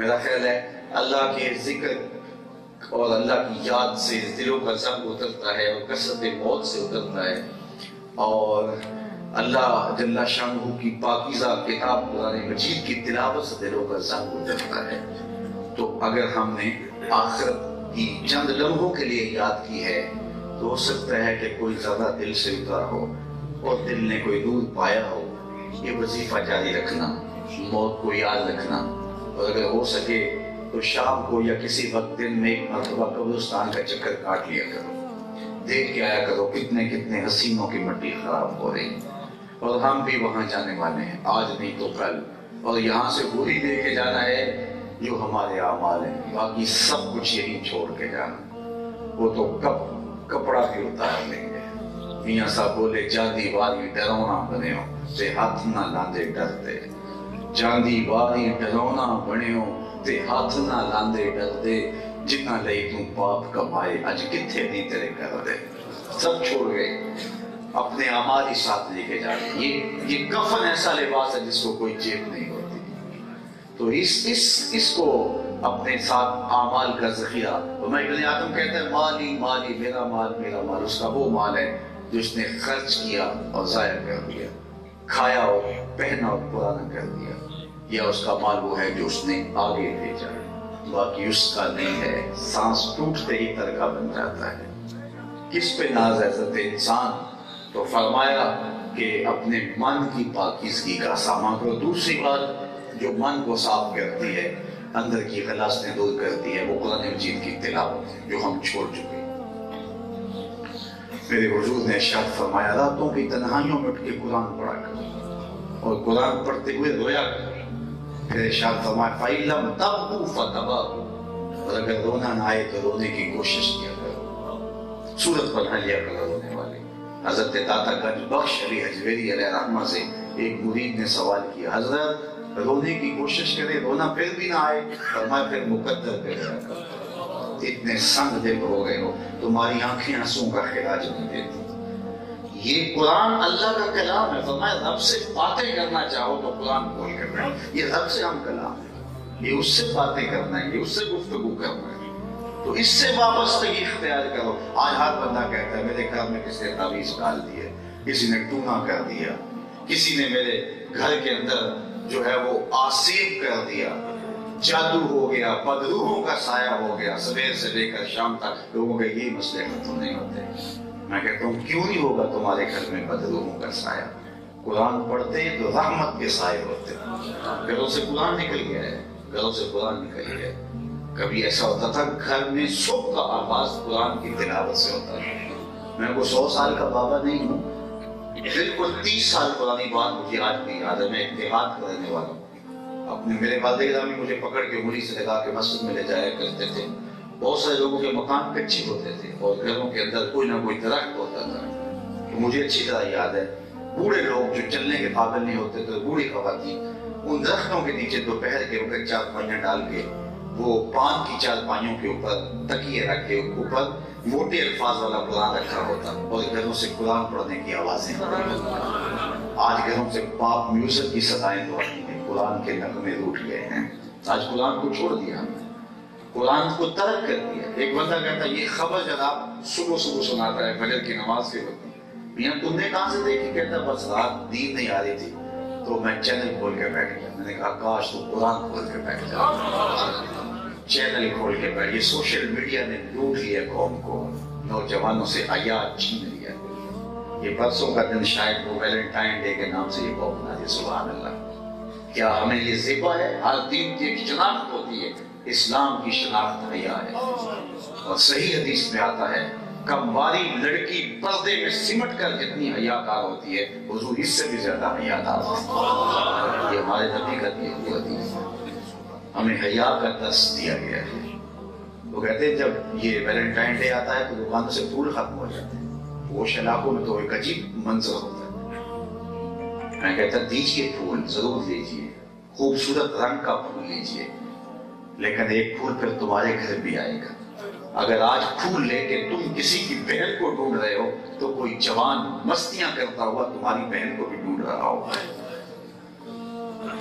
میرا خیال ہے اللہ کے ذکر اور اللہ کی یاد سے دلوں کا زنگ اترتا ہے اور کثرت موت سے اترتا ہے، اور اللہ جل شانہ کی پاکیزہ کتاب قرآن مجید کی تلاوت سے دلوں کا زنگ اترتا ہے۔ تو اگر ہم نے آخرت کی چند لمحوں کے لیے یاد کی ہے تو ہو سکتا ہے کہ کوئی زیادہ دل سے اترا ہو اور دل نے کوئی نور پایا ہو۔ یہ وظیفہ جاری رکھنا، موت کو یاد رکھنا، اور اگر ہو سکے تو شام کو یا کسی وقت دن میں ایک مرتبہ قبرستان کا چکر کاٹ لیا کرو، دیکھ کے آیا کرو کتنے کتنے حسینوں کی مٹی خراب ہو رہی، اور ہم بھی وہاں جانے والے ہیں، آج نہیں تو کل، اور یہاں سے وہی دے کے جانا ہے جو ہمارے اعمال ہیں، باقی سب کچھ یہی چھوڑ کے جانا۔ وہ تو کپڑا بھی اتار لیں گے۔ میاں صاحب بولے جاندی واری ڈرونا بنے ہو تے ہاتھ نہ لاندے ڈرتے، جاندی واری ڈرونا بنے ہو تے ہاتھ نہ لاندے ڈرتے، جتنا لئی تم پاپ کمائے اج کتھے نہیں تیرے کر دے۔ سب چھوڑ گئے، اپنے اعمال ہی ساتھ لے کے جا رہے۔ یہ کفن ایسا لباس ہے جس کو کوئی جیب نہیں ہوتی، تو اس کو اپنے ساتھ اعمال کا ذخیرہ۔ میں ابن آدم کہتا ہے مالی مالی، میرا مال میرا مال۔ اس کا وہ مال ہے جو اس نے خرچ کیا اور ضائع کر دیا، کھایا اور پہنا اور پرانا کر دیا، یا اس کا مال وہ ہے جو اس نے آگے بھیجا، باقی اس کا نہیں ہے۔ سانس ٹوٹتے ہی ترکہ بن جاتا ہے۔ کس پہ ناز ہے حضرت انسان؟ تو فرمایا کہ اپنے من کی پاکیزگی کا سامان کرو۔ دوسری بات جو من کو صاف کرتی ہے، اندر کی غلاظتیں دور کرتی ہے، وہ قرآن مجید کی تلاوت ہے جو ہم چھوڑ چکے۔ میرے حضور نے ارشاد فرمایا راتوں کی تنہائیوں میں اٹھ کے قرآن پڑھا کرو اور قرآن پڑھتے ہوئے رویا کرو۔ پھر ارشاد فرمایا فَإِن لَمْ تَبْكُوا فَتَبَاكُوا، اور اگر رونا نہ آئے تو رونے کی کوشش کیا کرو، صورت بنا لیا کرو رونے والی۔ حضرت داتا گنج بخش علی حجویری علیہ رحمہ سے ایک مرید نے سوال کیا، حضرت رونے کی کوشش کرے رونا پھر بھی نہ آئے، فرمایا پھر مقدر پہ رہا کرو، اتنے سنگ دل ہو گئے ہو تمہاری آنکھیں آنسوں کا خراج نہیں دیتی۔ یہ قرآن اللہ کا کلام ہے، فرمایا رب سے باتیں کرنا چاہو تو قرآن کھول کے بیٹھو، یہ رب سے ہم کلام ہے، یہ اس سے باتیں کرنا ہے، یہ اس سے گفتگو کرنا ہے، تو اس سے وابستگی اختیار کرو۔ آج ہر بندہ کہتا ہے میرے گھر میں کسی نے تعویذ ڈال دی ہے، کسی نے ٹونا کر دیا، کسی نے میرے گھر کے اندر جو ہے وہ آسیب کر دیا، جادو ہو گیا، بدروحوں کا سایہ ہو گیا۔ صبح سے لے کر شام تک لوگوں کے یہ مسئلے ختم نہیں ہوتے۔ میں کہتا ہوں کیوں نہیں ہوگا تمہارے گھر میں بدروحوں کا سایہ؟ قرآن پڑھتے تو رحمت کے سائے ہوتے۔ گھروں سے قرآن نکل گیا ہے، گھروں سے قرآن نکل گیا ہے۔ کبھی ایسا ہوتا تھا گھر میں صبح کا آغاز قرآن کی تلاوت سے ہوتا تھا۔ میں کو 100 سال کا بابا نہیں ہوں، بالکل 30 سال پرانی بات مجھے آج بھی یاد ہے۔ میں اتحاد کرنے والا ہوں، اپنے میرے والد گرامی مجھے پکڑ کے انگلی سے لگا کے مسجد میں لے جایا کرتے تھے۔ بہت سارے لوگوں کے مکان کچے ہوتے تھے اور گھروں کے اندر کوئی نہ کوئی درخت ہوتا تھا، تو مجھے اچھی طرح یاد ہے بوڑھے لوگ جو چلنے کے قابل نہیں ہوتے تھے، بوڑھی خواتین ان درختوں کے نیچے دوپہر کے وقت چارپائیاں ڈال کے، وہ پان کی چارپائیوں کے اوپر تکیے رکھ کے اوپر موٹے الفاظ والا قرآن رکھا ہوتا اور گھروں سے قرآن پڑھنے کی آوازیں۔ آج گھروں سے پاپ میوزک کی صدائیں تو آتی ہیں، قرآن کے نغمے روٹ گئے ہیں۔ آج قرآن کو چھوڑ دیا ہم نے، قرآن کو ترک کر دیا۔ ایک بندہ کہتا ہے یہ خبر جناب صبح صبح سناتا ہے فجر کی نماز کے وقت، میاں تم نے کہاں سے دیکھی؟ کہتا بس رات نیند نہیں آ رہی تھی تو میں چینل کھول کے بیٹھ گیا۔ میں نے کہا کاش تو قرآن کھول کے بیٹھ جا، چینل کھول کے بیٹھ۔ یہ سوشل میڈیا نے لوٹ لیا قوم کو، نوجوانوں سے حیا چھین لیا۔ یہ برسوں کا دن شاید وہ ویلنٹائن ڈے کے نام سے یہ قوم بنا دی۔ سبحان اللہ، کیا ہمیں یہ زیبا ہے؟ ہر دین کی ایک شناخت ہوتی ہے، اسلام کی شناخت حیا ہے، اور صحیح حدیث میں آتا ہے کمواری لڑکی پردے میں سمٹ کر جتنی حیاکار ہوتی ہے، حضور اس سے بھی زیادہ حیاکار ہوتی ہے۔ یہ ہمارے نبی کا دی ہوئی حدیث ہے، ہمیں حیا کا درس دیا گیا ہے۔ وہ کہتے ہیں جب یہ ویلنٹائن ڈے آتا ہے تو دکانوں سے پھول ختم ہو جاتے ہیں، وہ علاقوں میں تو ایک عجیب منظر ہوتا ہے۔ میں کہتا دیجئے پھول ضرور لیجئے، خوبصورت رنگ کا پھول لیجئے، لیکن ایک پھول پھر تمہارے گھر بھی آئے گا۔ اگر آج پھول لے کے تم کسی کی بہن کو ڈھونڈ رہے ہو تو کوئی جوان مستیاں کرتا ہوا تمہاری بہن کو بھی ڈھونڈ رہا ہوگا۔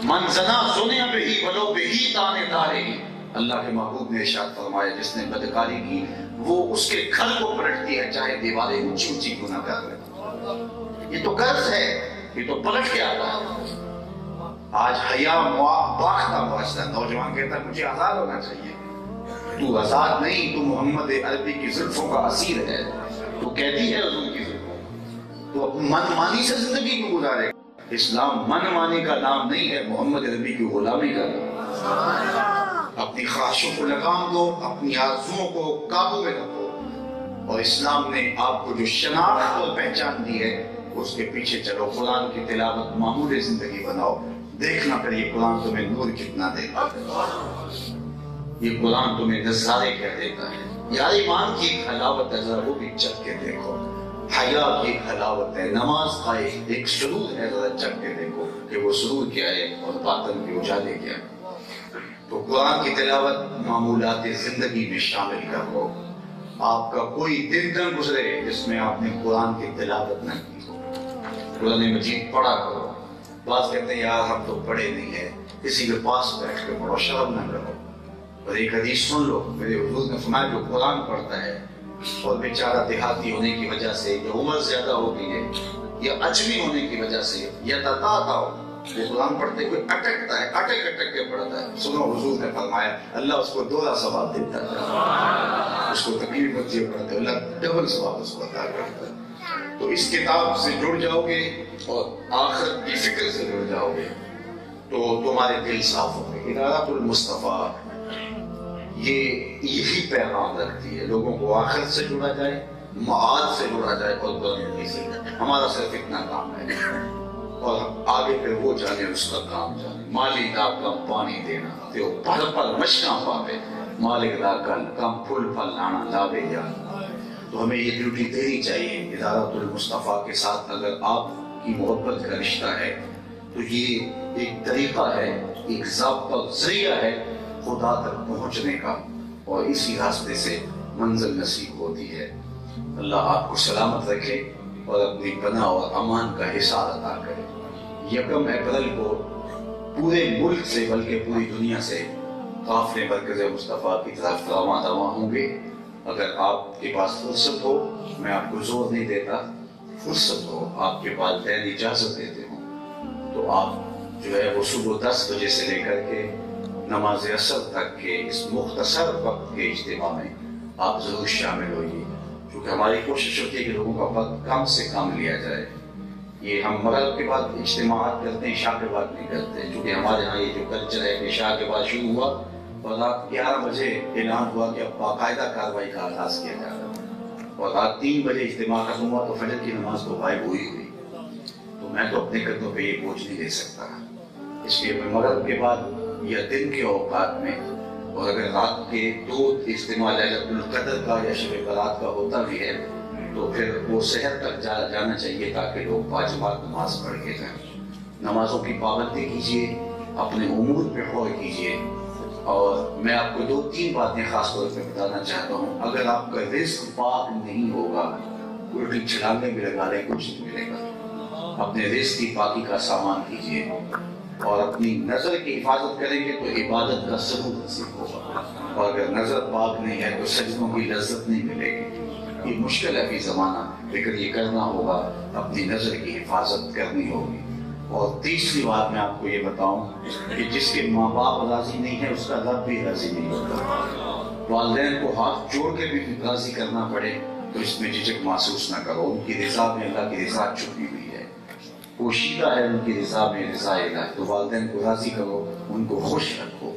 من زنا زنیا بہی ولو بہی تانے دارے. اللہ کے محبوب نے ارشاد فرمایا جس نے بدکاری کی وہ اس کے گھر کو پلٹتی ہے چاہے دیواریں اونچی اونچی کیوں نہ کر لیں. یہ تو قرض ہے, یہ تو پلٹ کے آتا ہے. آج حیا باختہ معاشرہ, نوجوان کہتا ہے مجھے آزاد ہونا چاہیے. تو آزاد نہیں, تو محمد عربی کی زلفوں کا اسیر ہے. تو کہتی ہے حضور کی زلفوں, تو من مانی سے زندگی کو گزارے. اسلام من مانی کا نام نہیں ہے, محمد عربی کی غلامی کا نام. اپنی خواہشوں کو لگام دو, اپنی آرزوؤں کو قابو میں رکھو, اور اسلام نے آپ کو جو شناخت اور پہچان دی ہے اس کے پیچھے چلو. قرآن کی تلاوت معمول زندگی بناؤ. دیکھنا پھر یہ قرآن تمہیں نور کتنا دیتا ہے, یہ قرآن تمہیں نظارے کیا دیتا ہے. یار ایمان کی ایک حلاوت ہے, ذرا وہ بھی چکھ کے دیکھو. حیا کی ایک حلاوت ہے, نماز کا ایک سرور ہے, ذرا چکھ کے دیکھو کہ وہ سرور کیا ہے اور باطن کے اجالے کیا ہے. تو قرآن کی تلاوت معمولات زندگی میں شامل کرو. آپ کا کوئی دن نہ گزرے جس میں آپ نے قرآن کی تلاوت نہ کی ہو. قرآن مجید پڑھا کرو. بعض کہتے ہیں یار ہم تو پڑھے نہیں ہیں, کسی کے پاس بیٹھ کے پڑھو, شرم نہ کرو. اور ایک حدیث سن لو, میرے حضور نے فرمایا جو قرآن پڑھتا ہے اور بیچارہ دیہاتی ہونے کی وجہ سے یا عمر زیادہ ہو گئی ہے یا اجمی ہونے کی وجہ سے یا تاتا ہو, وہ قرآن پڑھتے ہوئے اٹکتا ہے, اٹک اٹک کے پڑھتا ہے. سنو حضور نے فرمایا اللہ اس کو دوہرا ثواب دیتا ہے. اس کو تکلیف ہوتی ہے پڑھتے اللہ ڈبل ثواب اس کو عطا کرتا ہے. تو اس کتاب سے جڑ جاؤ گے اور آخرت کی فکر سے جڑ جاؤ گے تو تمہارے دل صاف ہوں گے. ادارۃ المصطفیٰ یہی پیغام رکھتی ہے, لوگوں کو آخرت سے جڑا جائے, معاد سے جڑا جائے اور بندگی سے. ہمارا صرف اتنا کام ہے اور آگے پھر وہ جانے اس کا کام جانے. مالک دا کم پانی دینا تے وہ پل پل مشکاں پاوے, مالک دا کم پھل پھل لانا لاوے جانا. تو ہمیں یہ ڈیوٹی دینی چاہیے. ادارۃ المصطفیٰ کے ساتھ اگر آپ کی محبت کا رشتہ ہے تو یہ ایک طریقہ ہے, ایک ضابطہ ذریعہ ہے خدا تک پہنچنے کا, اور اسی راستے سے منزل نصیب ہوتی ہے. اللہ آپ کو سلامت رکھے اور اپنی پناہ اور امان کا حصہ عطا کرے. 1 اپریل کو پورے ملک سے بلکہ پوری دنیا سے قافلے مرکز مصطفیٰ کی طرف رواں ہوں گے. اگر آپ کے پاس فرصت ہو, میں آپ کو زور نہیں دیتا, فرصت ہو, آپ کے والدین اجازت دیتے ہوں تو آپ جو ہے وہ صبح 10 بجے سے لے کر کے نماز عصر تک کے اس مختصر وقت کے اجتماع میں آپ ضرور شامل ہوئیے. کیونکہ ہماری کوشش ہوتی ہے کہ لوگوں کا وقت کم سے کم لیا جائے. یہ ہم مغرب کے بعد اجتماعات کرتے ہیں, عشاء کے بعد نہیں کرتے. کیونکہ ہمارے ہاں یہ جو کلچر ہے کہ عشاء کے بعد شروع ہوا اور رات 11 بجے اعلان ہوا کہ اب باقاعدہ کارروائی کا آغاز کیا جا رہا ہے, اور رات 3 بجے اجتماع ختم ہوا تو فجر کی نماز تو غائب ہوئی. تو میں تو اپنے قدموں پہ یہ بوجھ نہیں دے سکتا. اس لیے میں مغرب کے بعد یا دن کے اوقات میں, اور اگر رات کے 2 اجتماع لیلۃ القدر کا یا شب برات کا ہوتا بھی ہے تو پھر وہ سحر تک جانا چاہیے تاکہ لوگ باجماعت نماز پڑھ کے جائیں. نمازوں کی پابندی کیجیے, اپنے امور پہ غور کیجیے. اور میں آپ کو 2-3 باتیں خاص طور پہ بتانا چاہتا ہوں. اگر آپ کا رزق پاک نہیں ہوگا, الٹی چھلانگیں بھی لگا لیں کچھ نہیں ملے گا. اپنے رزق کی پاکی کا سامان کیجیے اور اپنی نظر کی حفاظت کریں گے تو عبادت کا ثبوت نصیب ہوگا. اور اگر نظر پاک نہیں ہے تو سجدوں کی لذت نہیں ملے گی. یہ مشکل ہے ابھی زمانہ, لیکن یہ کرنا ہوگا, اپنی نظر کی حفاظت کرنی ہوگی. اور تیسری بات میں آپ کو یہ بتاؤں کہ جس کے ماں باپ راضی نہیں ہے اس کا رب بھی راضی نہیں ہوتا. والدین کو ہاتھ جوڑ کے بھی راضی کرنا پڑے تو اس میں جھجک محسوس نہ کرو. ان کی رضا میں اللہ کی رضا چھپی ہوئی ہے, پوشیدہ ہے ان کی رضا میں رضا الہی. تو والدین کو راضی کرو, ان کو خوش رکھو,